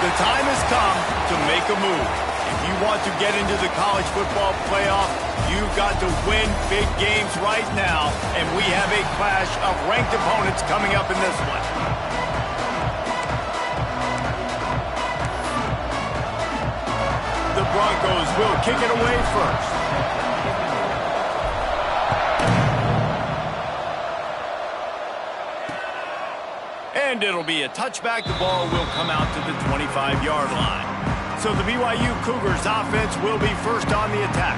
The time has come to make a move. If you want to get into the college football playoff, you've got to win big games right now, and we have a clash of ranked opponents coming up in this one. The Broncos will kick it away first. And it'll be a touchback. The ball will come out to the 25-yard line. So the BYU Cougars offense will be first on the attack.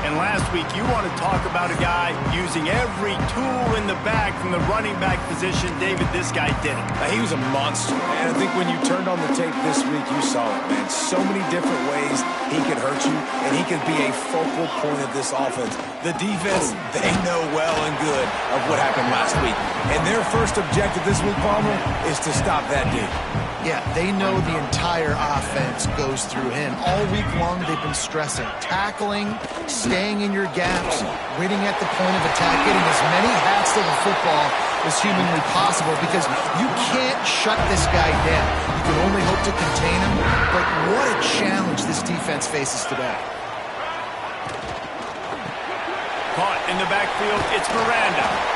And last week, you want to talk about a guy using every tool in the bag from the running back position. David, this guy did it. He was a monster, man. I think when you turned on the tape this week, you saw it, man. So many different ways he could hurt you, and he could be a focal point of this offense. The defense, they know well and good of what happened last week. And their first objective this week, Palmer, is to stop that dude. Yeah, they know the entire offense goes through him. All week long, they've been stressing. Tackling, staying in your gaps, winning at the point of attack, getting as many hats to the football as humanly possible because you can't shut this guy down. You can only hope to contain him, but what a challenge this defense faces today. Caught in the backfield, it's Miranda.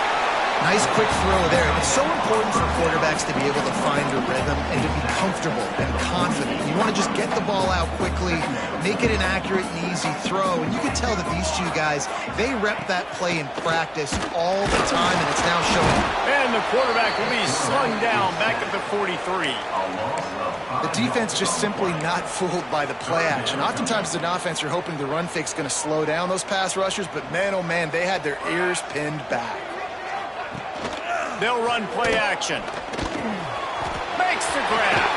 Nice quick throw there. It's so important for quarterbacks to be able to find a rhythm and to be comfortable and confident. You want to just get the ball out quickly, make it an accurate and easy throw. And you can tell that these two guys, they rep that play in practice all the time, and it's now showing. And the quarterback will be slung down back at the 43. The defense just simply not fooled by the play action. Oftentimes as an offense, you're hoping the run fake's going to slow down those pass rushers, but man, oh man, they had their ears pinned back. They'll run play action. Makes the grab.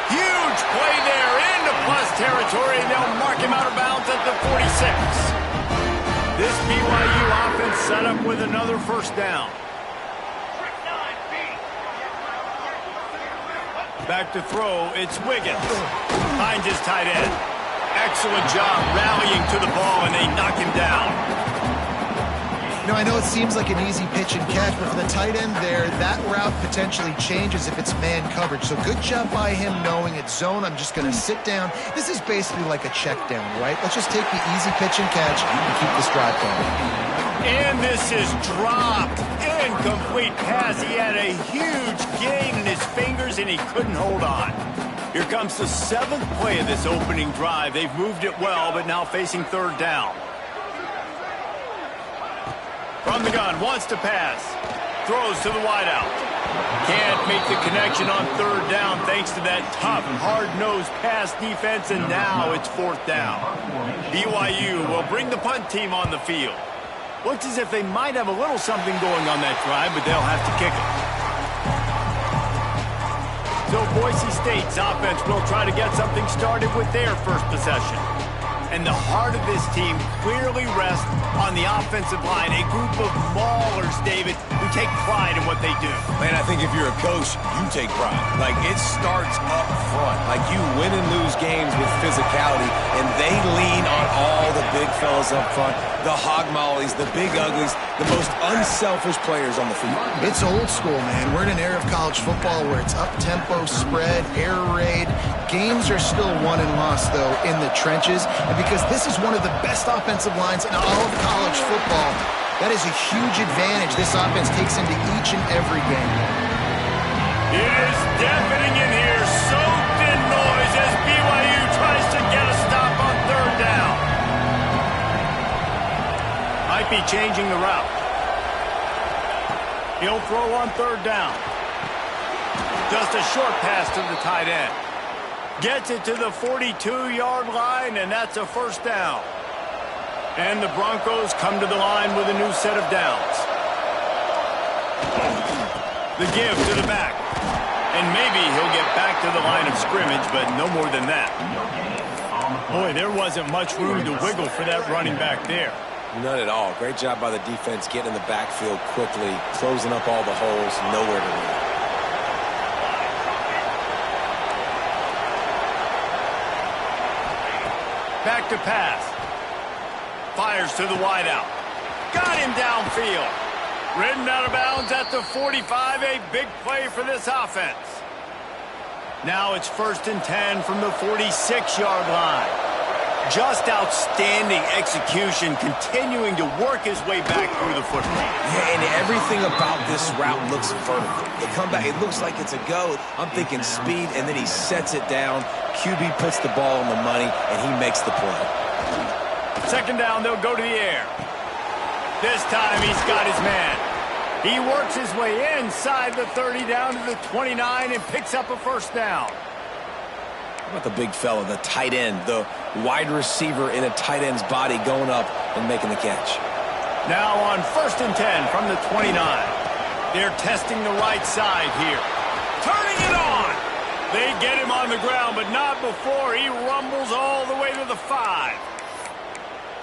Huge play there into plus territory, and they'll mark him out of bounds at the 46. This BYU offense set up with another first down. Back to throw, it's Wiggins. Finds his tight end. Excellent job rallying to the ball, and they knock him down. You know, I know it seems like an easy pitch and catch, but for the tight end there, that route potentially changes if it's man coverage. So good job by him knowing it's zone. I'm just going to sit down. This is basically like a check down, right? Let's just take the easy pitch and catch and keep this drive going. And this is dropped. Incomplete pass. He had a huge gain in his fingers, and he couldn't hold on. Here comes the 7th play of this opening drive. They've moved it well, but now facing third down. From the gun, wants to pass. Throws to the wideout. Can't make the connection on third down thanks to that tough, hard-nosed pass defense, and now it's fourth down. BYU will bring the punt team on the field. Looks as if they might have a little something going on that drive, but they'll have to kick it. So Boise State's offense will try to get something started with their first possession. And the heart of this team clearly rests on the offensive line. A group of maulers, David, who take pride in what they do. Man, I think if you're a coach, you take pride. Like, it starts up front. Like, you win and lose games with physicality, and they lean on all the big fellas up front, the hog mollies, the big uglies, the most unselfish players on the field. It's old school, man. We're in an era of college football where it's up-tempo, spread, air raid. Games are still won and lost, though, in the trenches. And because this is one of the best offensive lines in all of college football, that is a huge advantage this offense takes into each and every game. It is deafening in here, soaked in noise as BYU tries to get a stop on third down. Might be changing the route. He'll throw on third down. Just a short pass to the tight end. Gets it to the 42-yard line, and that's a first down. And the Broncos come to the line with a new set of downs. The give to the back. And maybe he'll get back to the line of scrimmage, but no more than that. Boy, there wasn't much room to wiggle for that running back there. None at all. Great job by the defense getting in the backfield quickly, closing up all the holes, nowhere to run. Back to pass. Fires to the wideout. Got him downfield. Ridden out of bounds at the 45. A big play for this offense. Now it's 1st and 10 from the 46-yard line. Just outstanding execution, continuing to work his way back through the football. Yeah, and everything about this route looks vertical. The comeback, it looks like it's a go. I'm thinking speed, and then he sets it down. QB puts the ball on the money, and he makes the play. 2nd down, they'll go to the air. This time he's got his man. He works his way inside the 30 down to the 29 and picks up a 1st down. How about the big fella, the tight end, the wide receiver in a tight end's body going up and making the catch. Now on 1st and 10 from the 29. They're testing the right side here. Turning it on. They get him on the ground, but not before he rumbles all the way to the 5.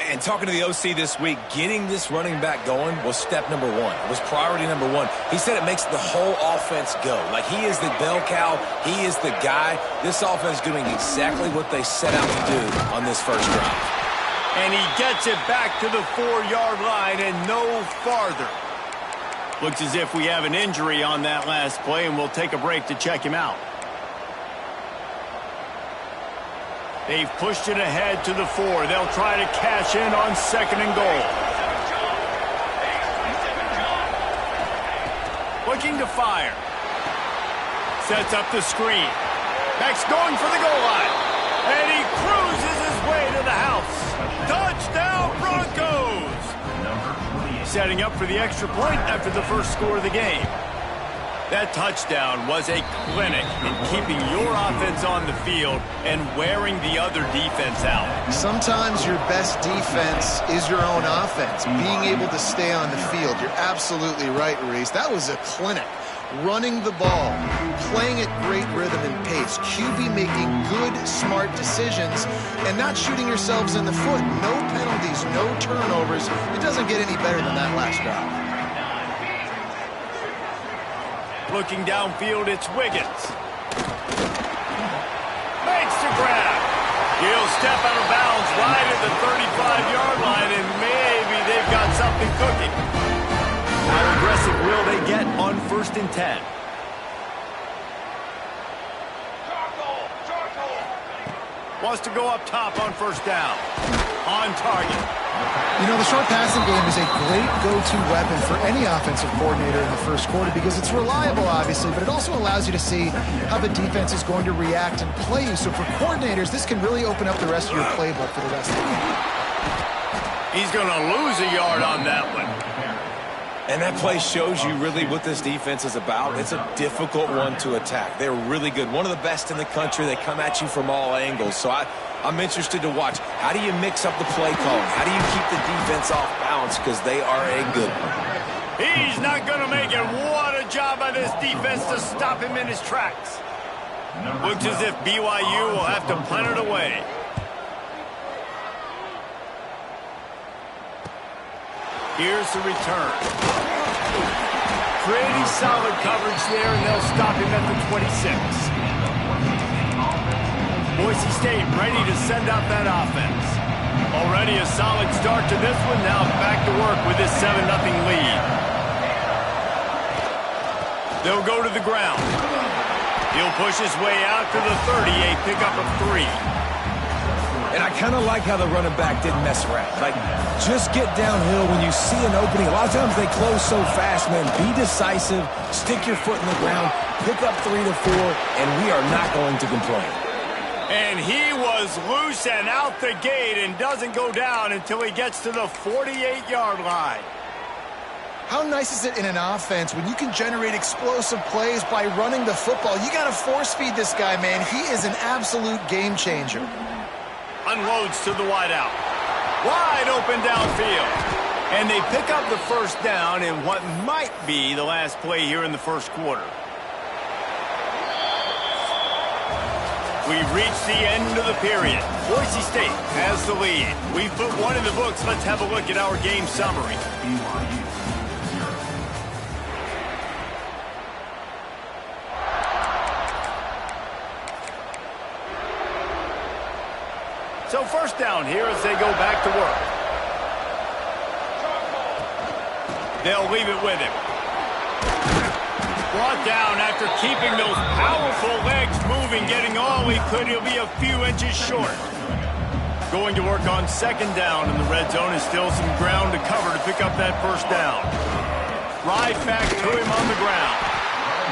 And talking to the OC this week, getting this running back going was step number one. It was priority number one. He said it makes the whole offense go. Like, he is the bell cow. He is the guy. This offense is doing exactly what they set out to do on this first drive. And he gets it back to the 4-yard line and no farther. Looks as if we have an injury on that last play, and we'll take a break to check him out. They've pushed it ahead to the 4. They'll try to cash in on 2nd and goal. Looking to fire. Sets up the screen. Max going for the goal line. And he cruises his way to the house. Touchdown, Broncos! Setting up for the extra point after the first score of the game. That touchdown was a clinic in keeping your offense on the field and wearing the other defense out. Sometimes your best defense is your own offense, being able to stay on the field. You're absolutely right, Reese. That was a clinic. Running the ball, playing at great rhythm and pace, QB making good, smart decisions, and not shooting yourselves in the foot. No penalties, no turnovers. It doesn't get any better than that last drive. Looking downfield, it's Wiggins. Makes the grab. He'll step out of bounds right at the 35-yard line, and maybe they've got something cooking. How aggressive will they get on 1st and 10? Wants to go up top on 1st down. On target. You know, the short passing game is a great go-to weapon for any offensive coordinator in the first quarter because it's reliable, obviously, but it also allows you to see how the defense is going to react and play you. So for coordinators, this can really open up the rest of your playbook for the rest of the game. He's going to lose a yard on that one. And that play shows you really what this defense is about. It's a difficult one to attack. They're really good. One of the best in the country. They come at you from all angles. So I'm interested to watch. How do you mix up the play calling? How do you keep the defense off balance? Because they are a good one. He's not going to make it. What a job by this defense to stop him in his tracks. Looks as if BYU will have to punt it away. Here's the return. Pretty solid coverage there, and they'll stop him at the 26. Boise State ready to send out that offense. Already a solid start to this one. Now back to work with this 7-0 lead. They'll go to the ground. He'll push his way out to the 30, a pickup of 3. And I kind of like how the running back didn't mess around. Like, just get downhill when you see an opening. A lot of times they close so fast, man. Be decisive, stick your foot in the ground, pick up 3 to 4, and we are not going to complain. And he was loose and out the gate and doesn't go down until he gets to the 48-yard line. How nice is it in an offense when you can generate explosive plays by running the football? You got to force-feed this guy, man. He is an absolute game changer. Unloads to the wideout. Wide open downfield. And they pick up the 1st down in what might be the last play here in the first quarter. We've reached the end of the period. Boise State has the lead. We've put one in the books. Let's have a look at our game summary. So 1st down here as they go back to work. They'll leave it with him. Brought down after keeping those powerful legs moving, getting all he could. He'll be a few inches short. Going to work on second down in the red zone, is still some ground to cover to pick up that first down. Right back to him on the ground.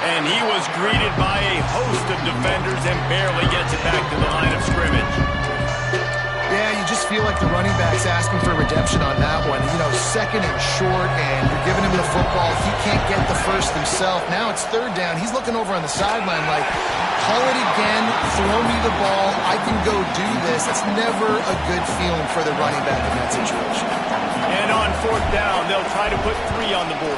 And he was greeted by a host of defenders and barely gets it back to the line of scrimmage. Yeah, you just feel like the running back's asking for redemption on that one. You know, second and short, and you're giving him the football. He can't get the first himself. Now it's third down. He's looking over on the sideline like, call it again, throw me the ball, I can go do this. It's never a good feeling for the running back in that situation. And on fourth down, they'll try to put 3 on the board.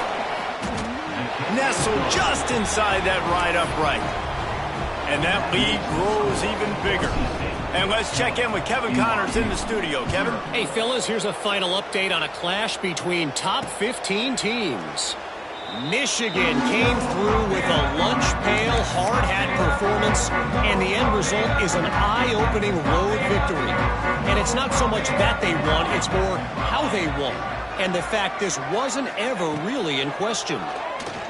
Nestled just inside that right upright. And that lead grows even bigger. And let's check in with Kevin Connors in the studio. Kevin? Hey, fellas, here's a final update on a clash between top 15 teams. Michigan came through with a lunch pail, hard-hat performance, and the end result is an eye-opening road victory. And it's not so much that they won, it's more how they won, and the fact this wasn't ever really in question.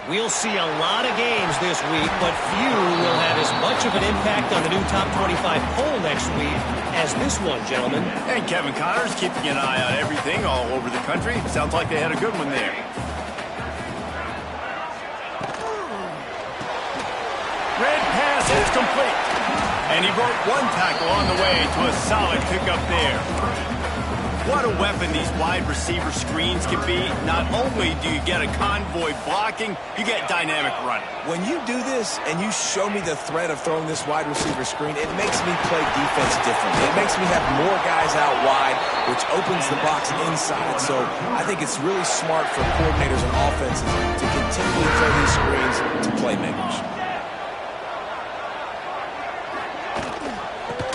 We'll see a lot of games this week, but few will have as much of an impact on the new top 25 poll next week as this one, gentlemen. And Kevin Connors keeping an eye on everything all over the country. Sounds like they had a good one there. Red pass is complete. And he broke one tackle on the way to a solid pickup there. What a weapon these wide receiver screens can be. Not only do you get a convoy blocking, you get dynamic running. When you do this and you show me the threat of throwing this wide receiver screen, it makes me play defense differently. It makes me have more guys out wide, which opens the box inside. So I think it's really smart for coordinators and offenses to continually throw these screens to playmakers.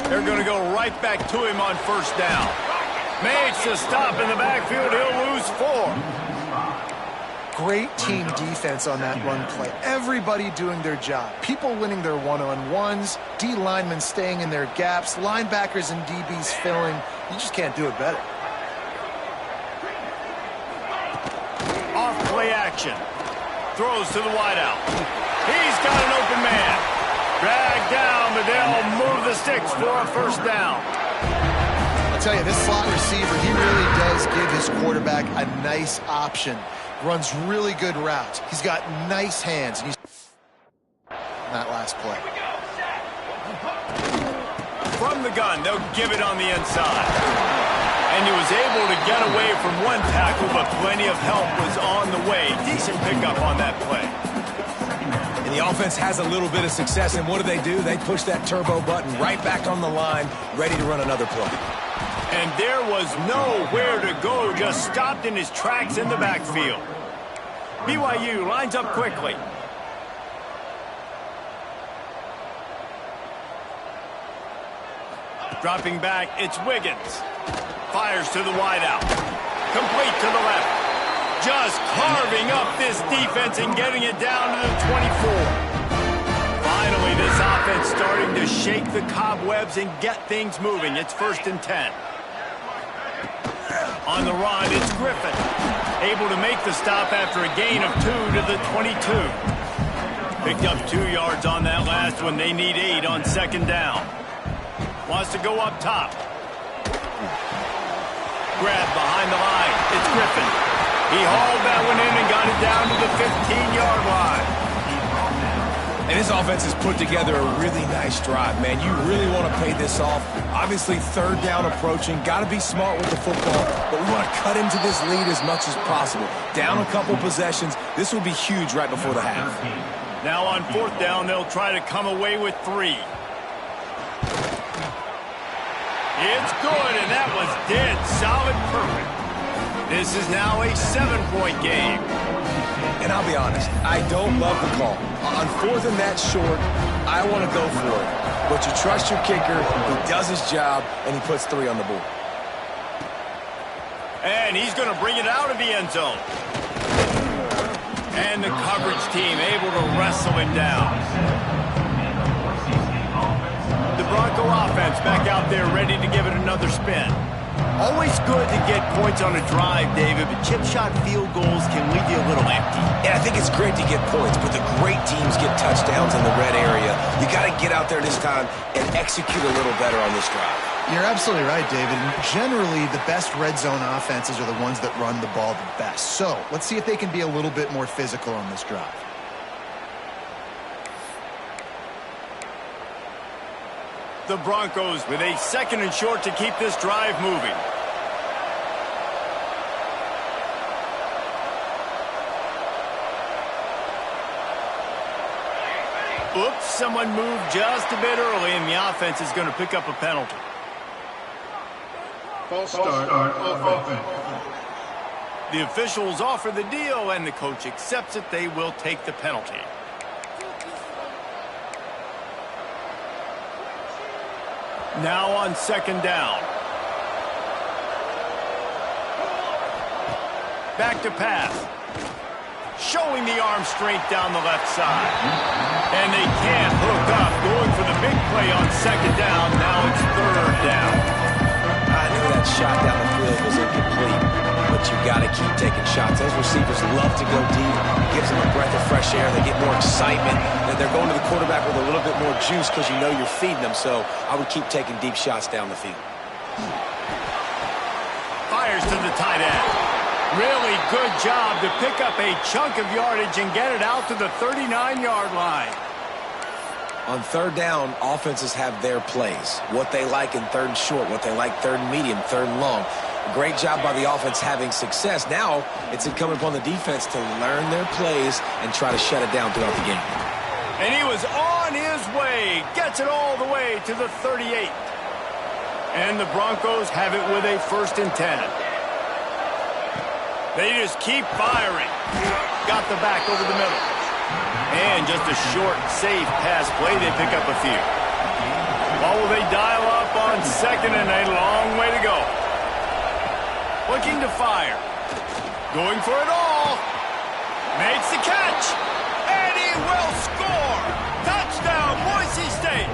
They're going to go right back to him on first down. Makes a stop in the backfield. He'll lose 4. Great team defense on that run play. Everybody doing their job. People winning their one-on-ones, D linemen staying in their gaps, linebackers and DBs filling. You just can't do it better. Off play action. Throws to the wideout. He's got an open man. Dragged down, but they'll move the sticks for a first down. I'll tell you, this slot receiver, he really does give his quarterback a nice option. Runs really good routes. He's got nice hands. And he's that last play. From the gun, they'll give it on the inside. And he was able to get away from one tackle, but plenty of help was on the way. Decent pickup on that play. And the offense has a little bit of success, and what do? They push that turbo button right back on the line, ready to run another play. And there was nowhere to go, just stopped in his tracks in the backfield. BYU lines up quickly. Dropping back, it's Wiggins. Fires to the wideout. Complete to the left. Just carving up this defense and getting it down to the 24. Finally, this offense starting to shake the cobwebs and get things moving. It's 1st and 10. On the run, it's Griffin. Able to make the stop after a gain of 2 to the 22. Picked up 2 yards on that last one. They need 8 on second down. Wants to go up top. Grab behind the line. It's Griffin. He hauled that one in and got it down to the 15-yard line. And this offense has put together a really nice drive, man. You really want to pay this off. Obviously, third down approaching. Got to be smart with the football, but we want to cut into this lead as much as possible. Down a couple possessions. This will be huge right before the half. Now on fourth down, they'll try to come away with 3. It's good, and that was dead solid perfect. This is now a 7-point game. And I'll be honest, I don't love the call. On 4th and that short, I want to go for it. But you trust your kicker, he does his job, and he puts 3 on the board. And he's going to bring it out of the end zone. And the coverage team able to wrestle him down. The Bronco offense back out there ready to give it another spin. Always good to get points on a drive, David, but chip shot field goals can leave you a little empty. And I think it's great to get points, but the great teams get touchdowns in the red area. You got to get out there this time and execute a little better on this drive. You're absolutely right, David. And generally, the best red zone offenses are the ones that run the ball the best. So let's see if they can be a little bit more physical on this drive. The Broncos with a 2nd and short to keep this drive moving. Oops, someone moved just a bit early, and the offense is going to pick up a penalty. False start offense. The officials offer the deal, and the coach accepts it. They will take the penalty. Now on 2nd down. Back to pass. Showing the arm strength down the left side. And they can't hook up. Going for the big play on 2nd down. Now it's 3rd down. I knew that shot down the field was incomplete, but you got to keep taking shots. Those receivers love to go deep. It gives them a breath of fresh air. They get more excitement. And they're going to the quarterback with a little bit more juice because you know you're feeding them. So I would keep taking deep shots down the field. Fires to the tight end. Really good job to pick up a chunk of yardage and get it out to the 39-yard line. On 3rd down, offenses have their plays. What they like in 3rd and short, what they like 3rd and medium, 3rd and long. Great job by the offense having success. Now it's incumbent upon the defense to learn their plays and try to shut it down throughout the game. And he was on his way. Gets it all the way to the 38. And the Broncos have it with a 1st and 10. They just keep firing. Got the back over the middle. And just a short, safe pass play. They pick up a few. Well, will they dial up on 2nd and a long way to go? Looking to fire. Going for it all. Makes the catch. And he will score. Touchdown, Boise State.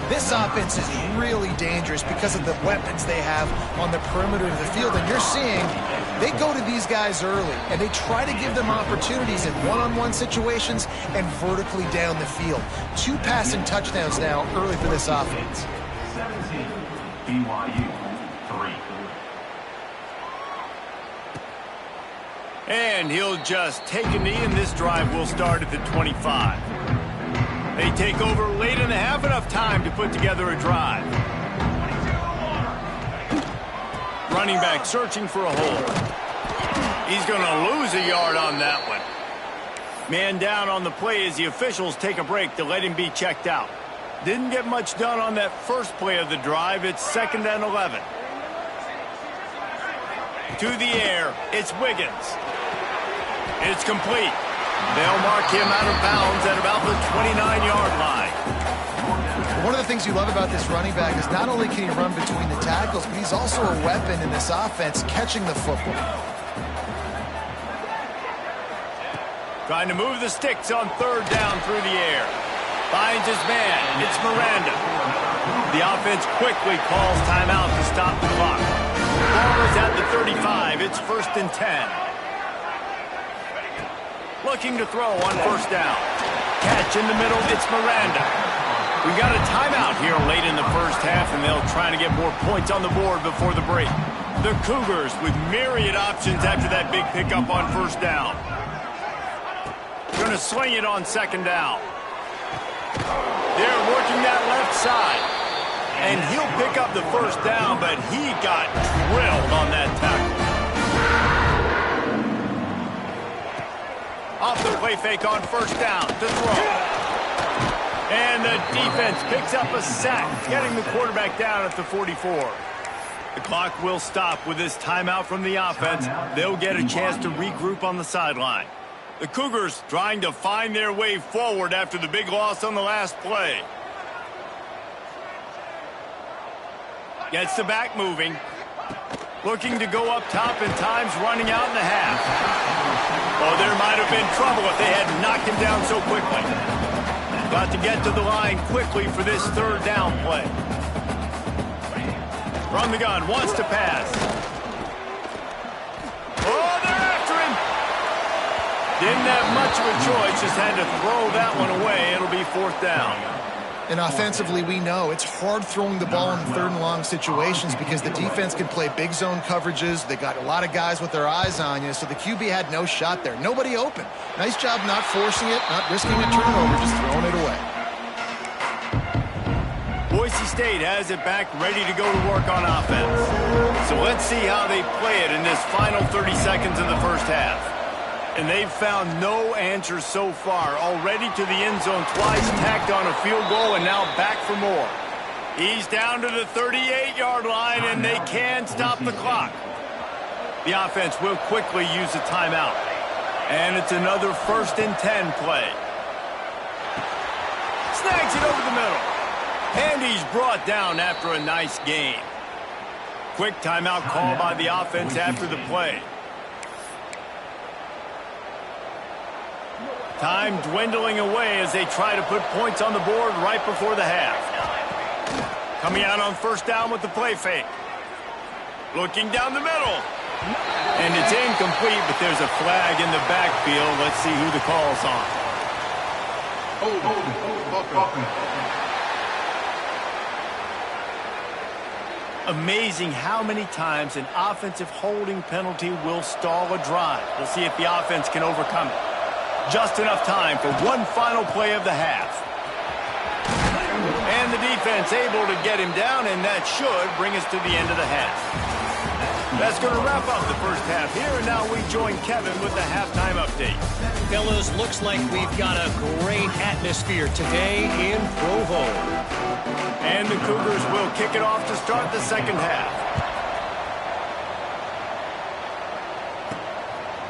This offense is really dangerous because of the weapons they have on the perimeter of the field. And you're seeing they go to these guys early, and they try to give them opportunities in one-on-one situations and vertically down the field. 2 passing touchdowns now early for this offense. 17, BYU 3. And he'll just take a knee, and this drive will start at the 25. They take over late in the half, enough time to put together a drive. Running back searching for a hole. He's going to lose a yard on that one. Man down on the play as the officials take a break to let him be checked out. Didn't get much done on that first play of the drive. It's 2nd and 11. To the air, it's Wiggins. It's complete. They'll mark him out of bounds at about the 29-yard line. One of the things you love about this running back is not only can he run between the tackles, but he's also a weapon in this offense catching the football. Trying to move the sticks on 3rd down through the air. Finds his man. It's Miranda. The offense quickly calls timeout to stop the clock. Ball is at the 35. It's 1st and 10. Looking to throw on 1st down. Catch in the middle. It's Miranda. We got a timeout here late in the first half, and they'll try to get more points on the board before the break. The Cougars with myriad options after that big pickup on 1st down. Going to swing it on 2nd down. They're working that left side. And he'll pick up the 1st down, but he got drilled on that tackle. Off the play fake on 1st down to throw. And the defense picks up a sack, getting the quarterback down at the 44. The clock will stop with this timeout from the offense. They'll get a chance to regroup on the sideline. The Cougars trying to find their way forward after the big loss on the last play. Gets the back moving. Looking to go up top, and time's running out in the half. Oh, there might have been trouble if they had knocked him down so quickly. Got to get to the line quickly for this 3rd down play. From the gun, wants to pass. Oh, they're after him. Didn't have much of a choice, just had to throw that one away. It'll be 4th down. And offensively, we know it's hard throwing the ball in 3rd and long situations because the defense can play big zone coverages. They got a lot of guys with their eyes on you, so the QB had no shot there. Nobody open. Nice job not forcing it, not risking a turnover, just throwing it away. Boise State has it back, ready to go to work on offense. So let's see how they play it in this final 30 seconds of the first half. And they've found no answer so far. Already to the end zone twice, tacked on a field goal, and now back for more. He's down to the 38-yard line, and they can stop the clock. The offense will quickly use a timeout. And it's another 1st and 10 play. Snags it over the middle. And he's brought down after a nice gain. Quick timeout call by the offense after the play. Time dwindling away as they try to put points on the board right before the half. Coming out on 1st down with the play fake. Looking down the middle. And it's incomplete, but there's a flag in the backfield. Let's see who the call's on. Amazing how many times an offensive holding penalty will stall a drive. We'll see if the offense can overcome it. Just enough time for one final play of the half. And the defense able to get him down, and that should bring us to the end of the half. That's going to wrap up the first half here, and now we join Kevin with the halftime update. Fellas, looks like we've got a great atmosphere today in Provo. And the Cougars will kick it off to start the second half.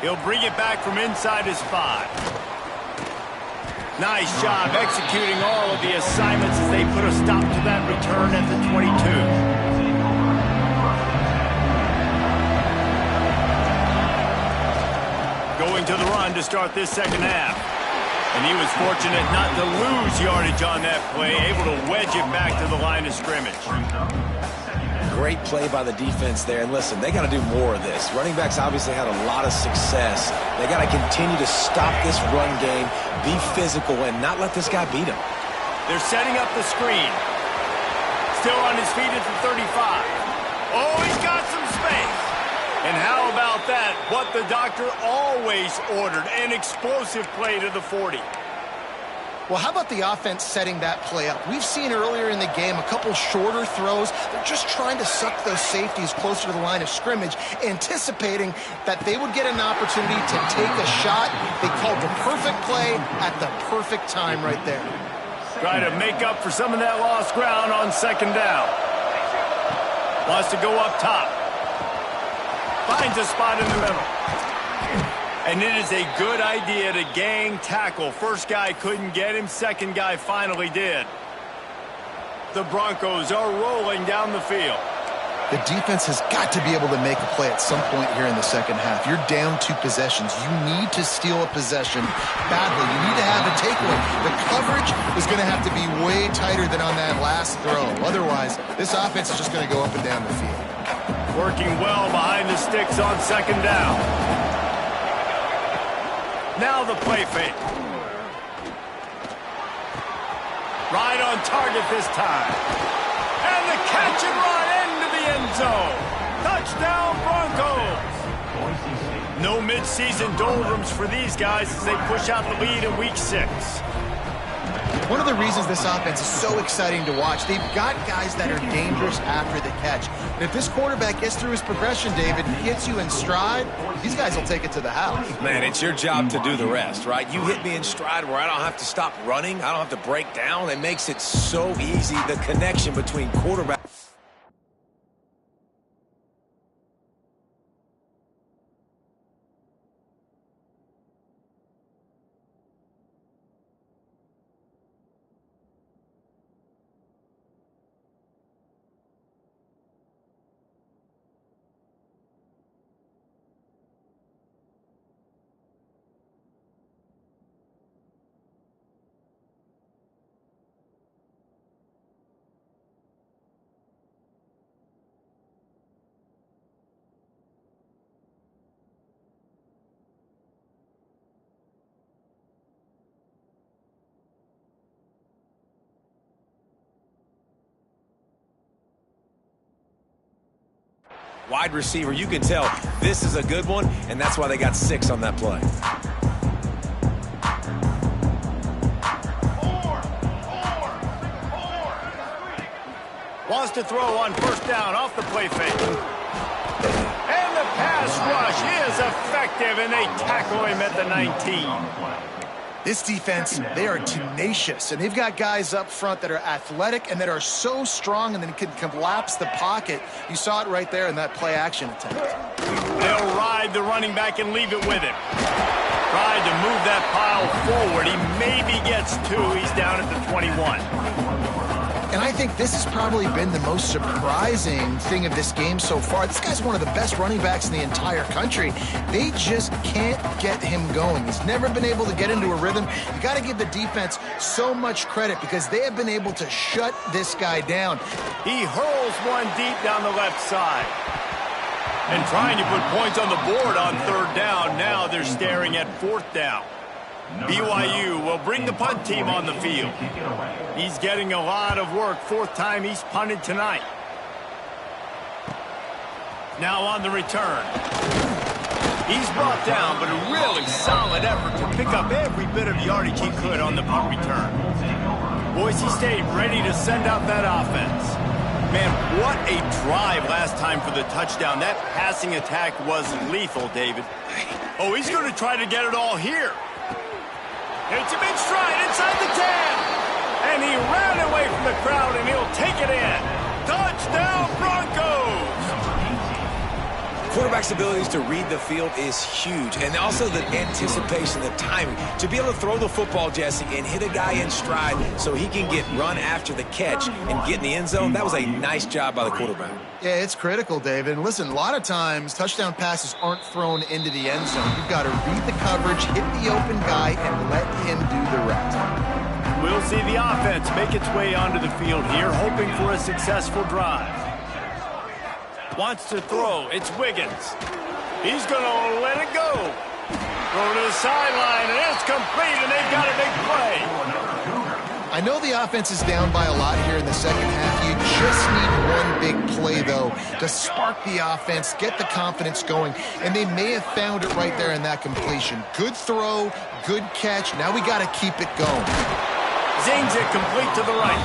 He'll bring it back from inside his 5. Nice job executing all of the assignments as they put a stop to that return at the 22. Going to the run to start this second half. And he was fortunate not to lose yardage on that play, able to wedge it back to the line of scrimmage. Great play by the defense there. And listen, they got to do more of this. Running backs obviously had a lot of success. They got to continue to stop this run game, be physical, and not let this guy beat them. They're setting up the screen. Still on his feet at the 35. Oh, he's got some space. And how about that? What the doctor always ordered, an explosive play to the 40. Well, how about the offense setting that play up? We've seen earlier in the game a couple shorter throws. They're just trying to suck those safeties closer to the line of scrimmage, anticipating that they would get an opportunity to take a shot. They called the perfect play at the perfect time right there. Try to make up for some of that lost ground on second down. Wants to go up top. Finds a spot in the middle. And it is a good idea to gang tackle. First guy couldn't get him. Second guy finally did. The Broncos are rolling down the field. The defense has got to be able to make a play at some point here in the second half. You're down 2 possessions. You need to steal a possession badly. You need to have a takeaway. The coverage is going to have to be way tighter than on that last throw. Otherwise, this offense is just going to go up and down the field. Working well behind the sticks on second down. Now the play fake. Right on target this time. And the catch and run into the end zone. Touchdown Broncos. No midseason doldrums for these guys as they push out the lead in week 6. One of the reasons this offense is so exciting to watch, they've got guys that are dangerous after the catch. And if this quarterback gets through his progression, David, gets you in stride, these guys will take it to the house. Man, it's your job to do the rest, right? You hit me in stride where I don't have to stop running. I don't have to break down. It makes it so easy, the connection between quarterback. wide receiver. You can tell this is a good one, and that's why they got 6 on that play. Wants to throw on first down off the play fake. And the pass rush is effective, and they tackle him at the 19. This defense, they are tenacious, and they've got guys up front that are athletic and that are so strong and then can collapse the pocket. You saw it right there in that play-action attempt. They'll ride the running back and leave it with him. Tried to move that pile forward. He maybe gets 2. He's down at the 21. And I think this has probably been the most surprising thing of this game so far. This guy's one of the best running backs in the entire country. They just can't get him going. He's never been able to get into a rhythm. You got to give the defense so much credit because they have been able to shut this guy down. He hurls one deep down the left side. And trying to put points on the board on 3rd down. Now they're staring at 4th down. BYU will bring the punt team on the field. He's getting a lot of work. 4th time he's punted tonight. Now on the return. He's brought down, but a really solid effort to pick up every bit of yardage he could on the punt return. Boise State ready to send out that offense. Man, what a drive last time for the touchdown. That passing attack was lethal, David. Oh, he's going to try to get it all here. It's a big stride inside the 10. And he ran away from the crowd, and he'll take it in. Touchdown, Broncos! Quarterback's abilities to read the field is huge, and also the anticipation, the timing. To be able to throw the football, Jesse, and hit a guy in stride so he can get run after the catch and get in the end zone, that was a nice job by the quarterback. Yeah, it's critical, David. And listen, a lot of times touchdown passes aren't thrown into the end zone. You've got to read the coverage, hit the open guy, and let him do the rest. We'll see the offense make its way onto the field here, hoping for a successful drive. Wants to throw. It's Wiggins. He's going to let it go. Throw to the sideline, and it's complete, and they've got a big play. I know the offense is down by a lot here in the second half. You just need one big play, though, to spark the offense, get the confidence going, and they may have found it right there in that completion. Good throw, good catch. Now we got to keep it going. Zings it complete to the right,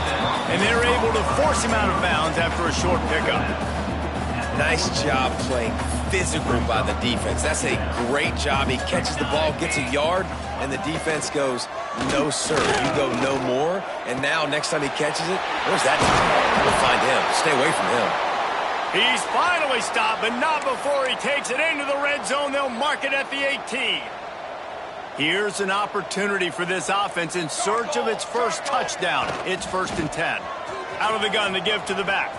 and they're able to force him out of bounds after a short pickup. Nice job playing physical by the defense. That's a great job. He catches the ball, gets a yard, and the defense goes, no, sir, you go no more. And now next time he catches it, where's that time? We'll find him. Stay away from him. He's finally stopped, but not before he takes it into the red zone. They'll mark it at the 18. Here's an opportunity for this offense in search of its first touchdown. It's 1st and 10. Out of the gun to give to the back.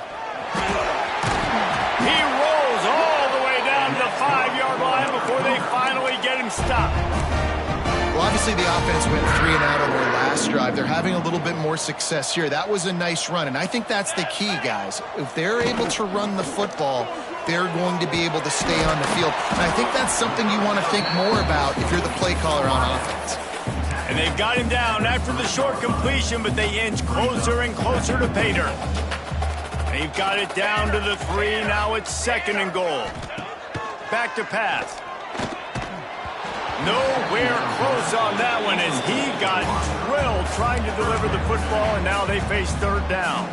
He rolls all the way down to the 5-yard line before they finally get him stopped. Well, obviously the offense went 3 and out on their last drive. They're having a little bit more success here. That was a nice run, and I think that's the key, guys. If they're able to run the football, they're going to be able to stay on the field. And I think that's something you want to think more about if you're the play caller on offense. And they've got him down after the short completion, but they inch closer and closer to pay dirt. They've got it down to the 3. Now it's 2nd and goal. Back to pass. Nowhere close on that one as he got drilled trying to deliver the football, and now they face 3rd down.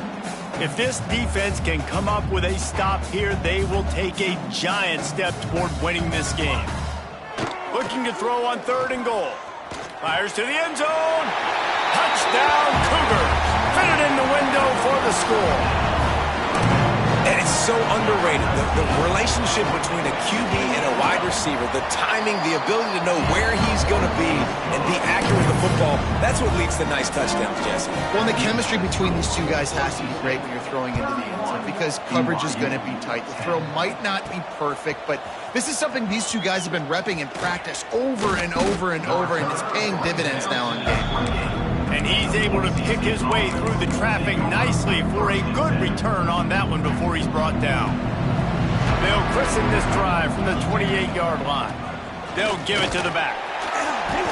If this defense can come up with a stop here, they will take a giant step toward winning this game. Looking to throw on 3rd and goal. Fires to the end zone. Touchdown, Cougars. Fitted in the window for the score. And it's so underrated. The relationship between a QB and a wide receiver, the timing, the ability to know where he's going to be and be accurate with the football, that's what leads to nice touchdowns, Jesse. Well, and the chemistry between these two guys has to be great when you're throwing into the end zone because coverage is going to be tight. The throw might not be perfect, but this is something these two guys have been repping in practice over and over and over, and it's paying dividends now on game. And he's able to pick his way through the traffic nicely for a good return on that one before he's brought down. They'll christen this drive from the 28-yard line. They'll give it to the back.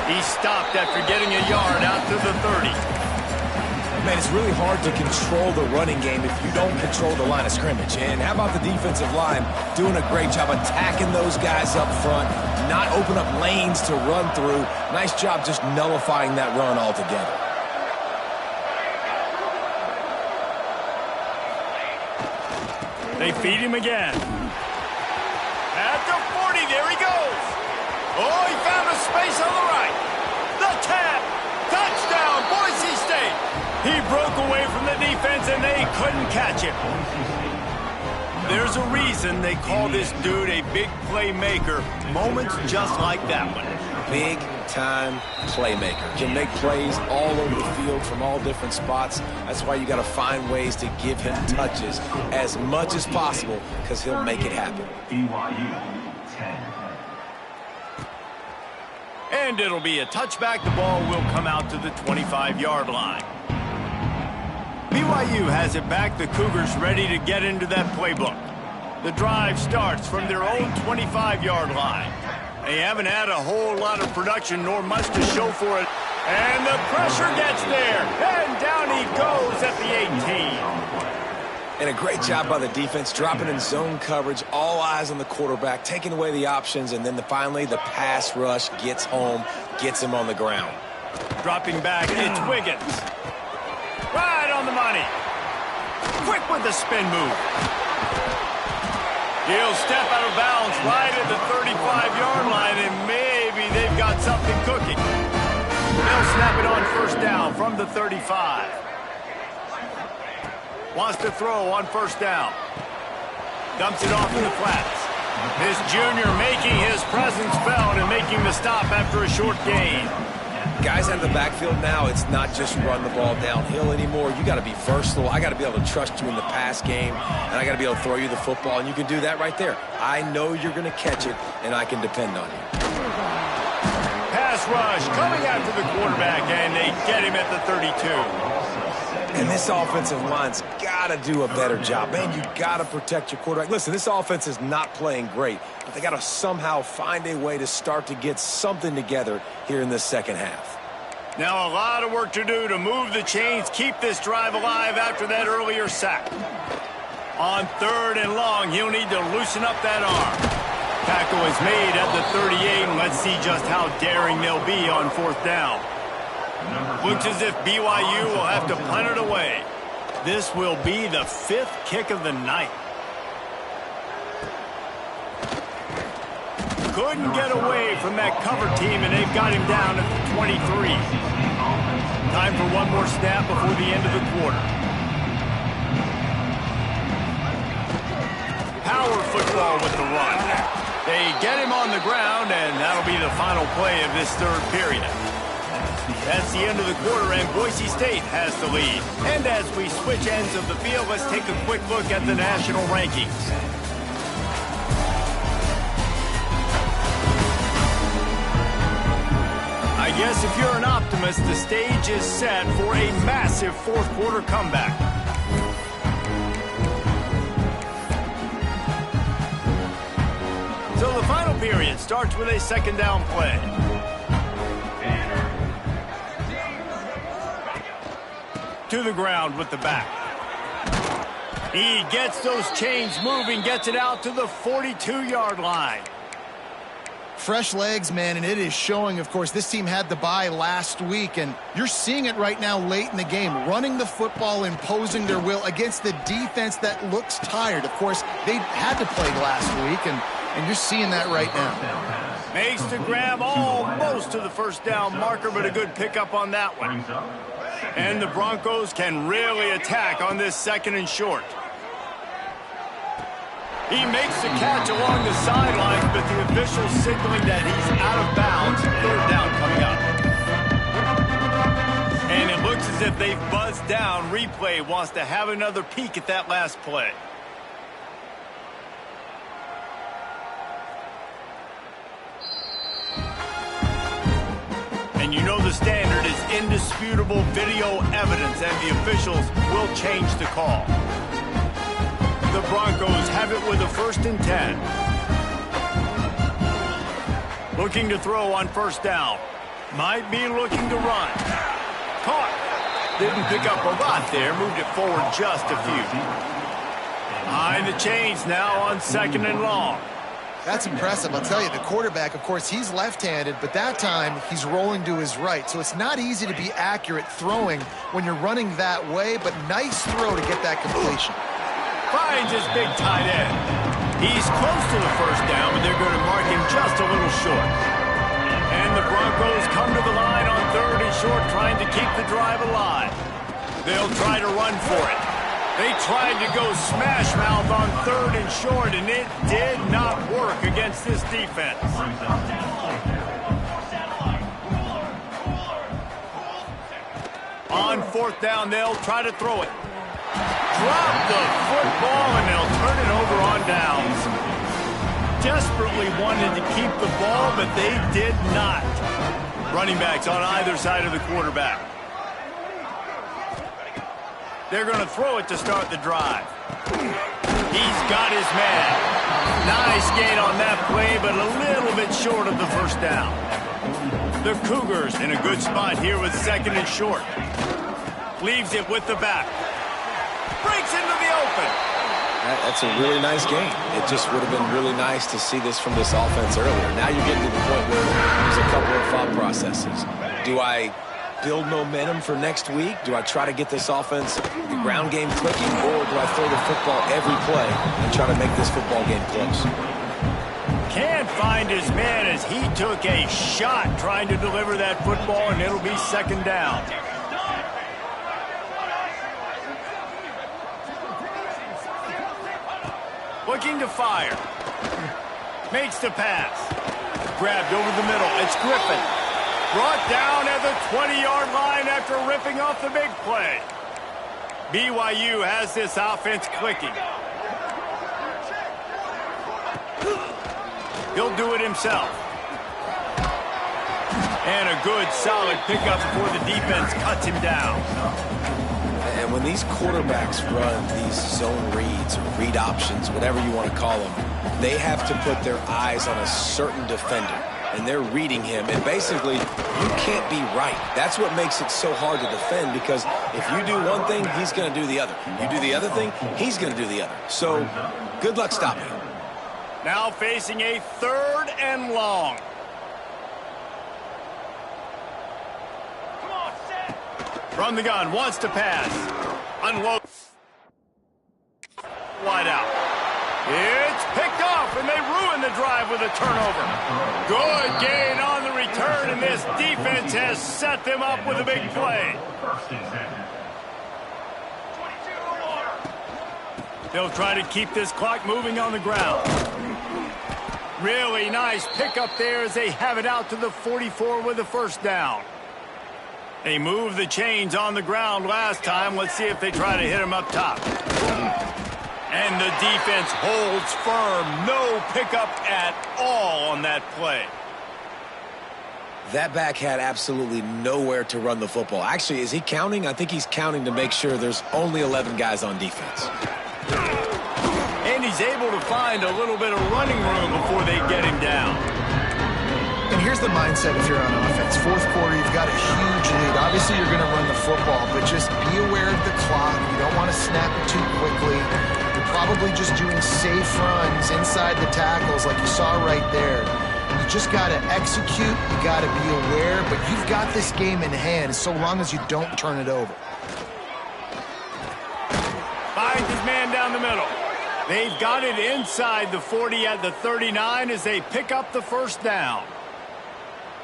He stopped after getting a yard out to the 30. Man, it's really hard to control the running game if you don't control the line of scrimmage. And how about the defensive line doing a great job attacking those guys up front, not open up lanes to run through. Nice job just nullifying that run altogether. They feed him again. At the 40, there he goes. Oh, he found a space on the right. The tap. Touchdown, Boise State. He broke away from the defense, and they couldn't catch him. There's a reason they call this dude a big playmaker. Moments just like that one. Big-time playmaker. Can make plays all over the field from all different spots. That's why you got to find ways to give him touches as much as possible, because he'll make it happen. BYU 10. And it'll be a touchback. The ball will come out to the 25-yard line. BYU has it back. The Cougars ready to get into that playbook. The drive starts from their own 25-yard line. They haven't had a whole lot of production nor much to show for it. And the pressure gets there. And down he goes at the 18. And a great job by the defense, dropping in zone coverage, all eyes on the quarterback, taking away the options, and then finally the pass rush gets home, gets him on the ground. Dropping back, it's Wiggins. Right on the money. Quick with the spin move. He'll step out of bounds right at the 35-yard line, and maybe they've got something cooking. They'll snap it on first down from the 35. Wants to throw on first down. Dumps it off in the flats. This junior making his presence felt and making the stop after a short gain. Guys out of the backfield now, it's not just run the ball downhill anymore. You got to be versatile. I got to be able to trust you in the pass game, and I got to be able to throw you the football, and you can do that right there. I know you're going to catch it, and I can depend on you. Pass rush coming after the quarterback, and they get him at the 32. And this offensive line's got to do a better job. Man, you got to protect your quarterback. Listen, this offense is not playing great, but they got to somehow find a way to start to get something together here in this second half. Now a lot of work to do to move the chains, keep this drive alive after that earlier sack. On 3rd and long, he'll need to loosen up that arm. Tackle is made at the 38, and let's see just how daring they'll be on 4th down. Looks as if BYU will have to punt it away. This will be the 5th kick of the night. Couldn't get away from that cover team, and they've got him down at the 23. Time for one more snap before the end of the quarter. Power football with the run. They get him on the ground, and that'll be the final play of this 3rd period. That's the end of the quarter, and Boise State has the lead. And as we switch ends of the field, let's take a quick look at the national rankings. I guess if you're an optimist, the stage is set for a massive 4th quarter comeback. So the final period starts with a 2nd down play. To the ground with the back. He gets those chains moving, gets it out to the 42-yard line. Fresh legs, man, and it is showing. Of course, this team had the bye last week, and you're seeing it right now late in the game, running the football, imposing their will against the defense that looks tired. Of course, they had to play last week, and you're seeing that right now. Makes the grab almost to the 1st down marker, but a good pickup on that one. And the Broncos can really attack on this 2nd and short. He makes the catch along the sidelines, but the official signaling that he's out of bounds. 3rd down coming up. And it looks as if they've buzzed down. Replay wants to have another peek at that last play. And you know the standard is indisputable video evidence, and the officials will change the call. The Broncos have it with a 1st and 10. Looking to throw on 1st down. Might be looking to run. Caught. Didn't pick up a lot there. Moved it forward just a few. Behind the chains now on 2nd and long. That's impressive. I'll tell you, the quarterback, of course, he's left-handed, but that time he's rolling to his right. So it's not easy to be accurate throwing when you're running that way, but nice throw to get that completion. Finds his big tight end. He's close to the first down, but they're going to mark him just a little short. And the Broncos come to the line on 3rd and short, trying to keep the drive alive. They'll try to run for it. They tried to go smash mouth on 3rd and short, and it did not work against this defense. On 4th down, they'll try to throw it. Drop the football, and they'll turn it over on downs. Desperately wanted to keep the ball, but they did not. Running backs on either side of the quarterback. They're going to throw it to start the drive. He's got his man. Nice gain on that play, but a little bit short of the first down. The Cougars in a good spot here with 2nd and short. Leaves it with the back. Breaks into the open. That's a really nice game. It just would have been really nice to see this from this offense earlier. Now you're getting to the point where there's a couple of thought processes. Do I build momentum for next week? Do I try to get this offense, the ground game clicking, or do I throw the football every play and try to make this football game close? Can't find his man as he took a shot trying to deliver that football, and it'll be 2nd down. Looking to fire. Makes the pass. Grabbed over the middle. It's Griffin. Brought down at the 20-yard line after ripping off the big play. BYU has this offense clicking. He'll do it himself. And a good, solid pickup before the defense cuts him down. And when these quarterbacks run these zone reads or read options, whatever you want to call them, they have to put their eyes on a certain defender. And they're reading him. And basically, you can't be right. That's what makes it so hard to defend, because if you do one thing, he's going to do the other. You do the other thing, he's going to do the other. So, good luck stopping him. Now facing a 3rd and long. From the gun, wants to pass. Unload. Wide out. It's picked off, and they ruin the drive with a turnover. Good gain on the return, and this defense has set them up with a big play. They'll try to keep this clock moving on the ground. Really nice pickup there as they have it out to the 44 with the 1st down. They moved the chains on the ground last time. Let's see if they try to hit him up top. And the defense holds firm. No pickup at all on that play. That back had absolutely nowhere to run the football. Actually, is he counting? I think he's counting to make sure there's only 11 guys on defense. And he's able to find a little bit of running room before they get him down. And here's the mindset if you're on offense. 4th quarter, you've got a huge lead. Obviously, you're going to run the football, but just be aware of the clock. You don't want to snap it too quickly. You're probably just doing safe runs inside the tackles like you saw right there. You just got to execute. You got to be aware, but you've got this game in hand so long as you don't turn it over. Finds his man down the middle. They've got it inside the 40 at the 39 as they pick up the 1st down.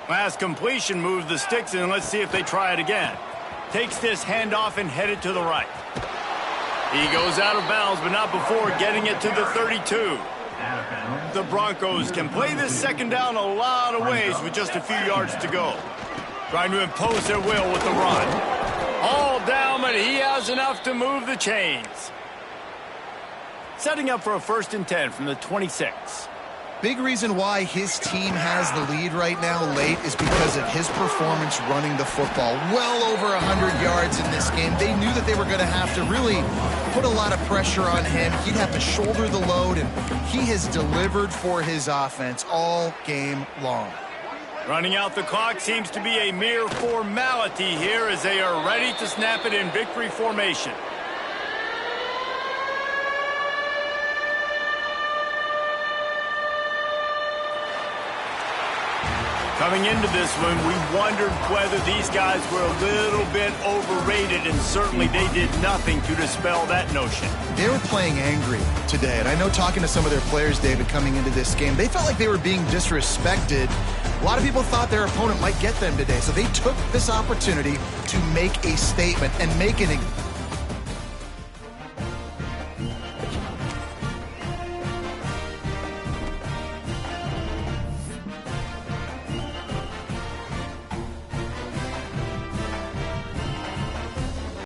Last completion moves the sticks in. Let's see if they try it again. Takes this handoff and headed to the right. He goes out of bounds, but not before getting it to the 32. The Broncos can play this 2nd down a lot of ways with just a few yards to go. Trying to impose their will with the run. All down, but he has enough to move the chains. Setting up for a 1st and 10 from the 26. Big reason why his team has the lead right now late is because of his performance running the football. Well over 100 yards in this game. They knew that they were going to have to really put a lot of pressure on him. He'd have to shoulder the load, and he has delivered for his offense all game long. Running out the clock seems to be a mere formality here as they are ready to snap it in victory formation. Coming into this one, we wondered whether these guys were a little bit overrated, and certainly they did nothing to dispel that notion. They were playing angry today, and I know talking to some of their players, David, coming into this game, they felt like they were being disrespected. A lot of people thought their opponent might get them today, so they took this opportunity to make a statement and make an